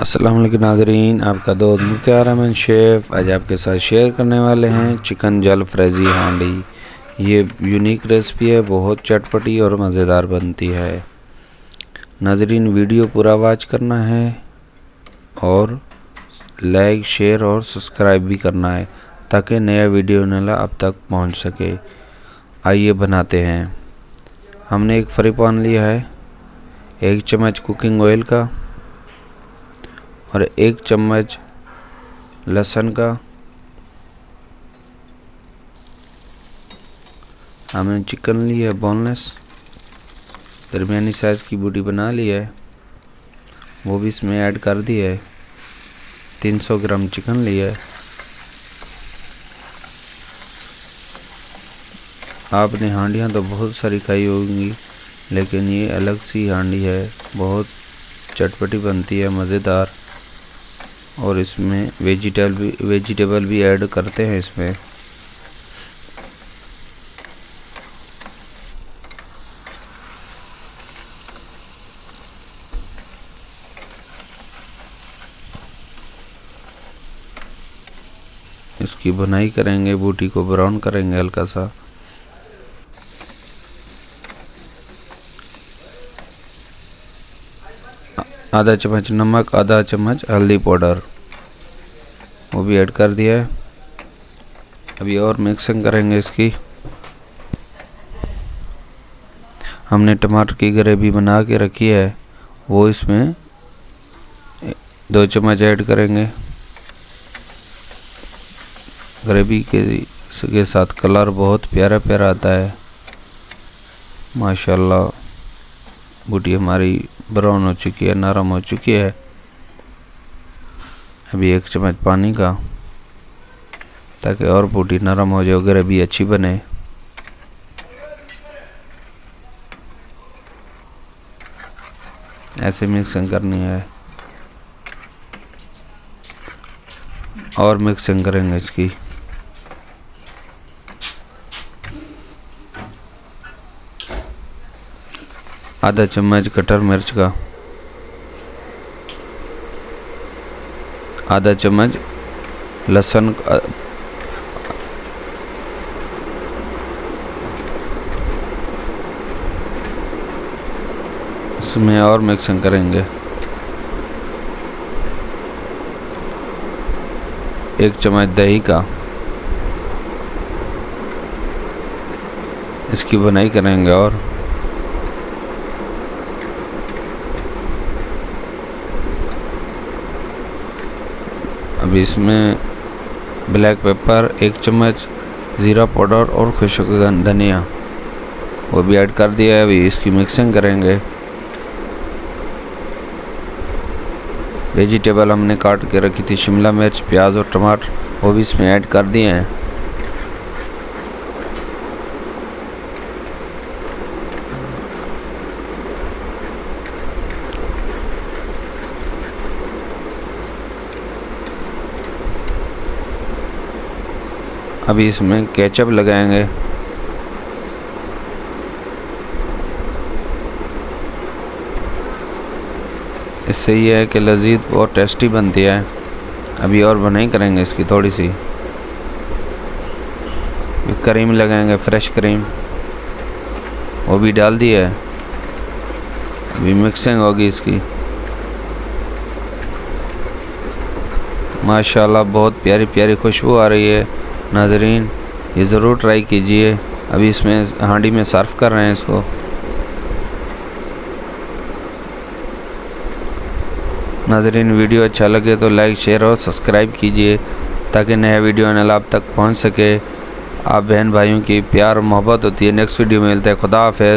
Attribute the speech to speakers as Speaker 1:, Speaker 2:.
Speaker 1: अस्सलाम वालेकुम नाज़रीन, आपका दोस्त मुख्तार अहमद शेफ़ आज आपके साथ शेयर करने वाले हैं चिकन जल फ्रेज़ी हांडी। ये यूनिक रेसिपी है, बहुत चटपटी और मज़ेदार बनती है। नाज़रीन वीडियो पूरा वॉच करना है और लाइक शेयर और सब्सक्राइब भी करना है ताकि नया वीडियो नला आप तक पहुंच सके। आइए बनाते हैं। हमने एक फ्राई पैन लिया है, 1 चम्मच कुकिंग ऑयल का और 1 चम्मच लहसुन का। हमने चिकन लिया है बोनलेस, दरमियानी साइज़ की बूटी बना लिया है, वो भी इसमें ऐड कर दिया है। 300 ग्राम चिकन लिया है। आपने हांडियाँ तो बहुत सारी खाई होंगी, लेकिन ये अलग सी हांडी है, बहुत चटपटी बनती है, मज़ेदार। और इसमें वेजिटेबल भी ऐड करते हैं इसमें। इसकी भुनाई करेंगे, बूटी को ब्राउन करेंगे हल्का सा। आधा चम्मच नमक, आधा चम्मच हल्दी पाउडर, वो भी ऐड कर दिया है। अभी और मिक्सिंग करेंगे इसकी। हमने टमाटर की ग्रेवी बना के रखी है, वो इसमें 2 चम्मच ऐड करेंगे। ग्रेवी के साथ कलर बहुत प्यारा प्यारा आता है, माशाल्लाह। बूटी हमारी ब्राउन हो चुकी है, नरम हो चुकी है। अभी 1 चम्मच पानी का, ताकि और बूटी नरम हो जाए, ग्रेवी अच्छी बने। ऐसे मिक्सिंग करनी है और मिक्सिंग करेंगे इसकी। आधा चम्मच कटर मिर्च का, आधा चम्मच लहसुन का, इसमें और मिक्सिंग करेंगे। 1 चम्मच दही का, इसकी बुनाई करेंगे। और अभी इसमें ब्लैक पेपर, 1 चम्मच ज़ीरा पाउडर और खुशक धनिया, वो भी ऐड कर दिया है। अभी इसकी मिक्सिंग करेंगे। वेजिटेबल हमने काट के रखी थी, शिमला मिर्च, प्याज और टमाटर, वो भी इसमें ऐड कर दिए हैं। अभी इसमें केचप लगाएंगे। इससे ये है कि लजीज और टेस्टी बनती है। अभी और बनाई करेंगे इसकी थोड़ी सी। क्रीम लगाएंगे, फ्रेश क्रीम, वो भी डाल दी है। अभी मिक्सिंग होगी इसकी। माशाल्लाह बहुत प्यारी प्यारी खुशबू आ रही है। नाज़रीन ये ज़रूर ट्राई कीजिए। अभी इसमें हांडी में सर्व कर रहे हैं इसको। नाज़रीन वीडियो अच्छा लगे तो लाइक शेयर और सब्सक्राइब कीजिए ताकि नया वीडियो नल आप तक पहुंच सके। आप बहन भाइयों की प्यार और मोहब्बत होती है। नेक्स्ट वीडियो में मिलते हैं। खुदा हाफ़िज़।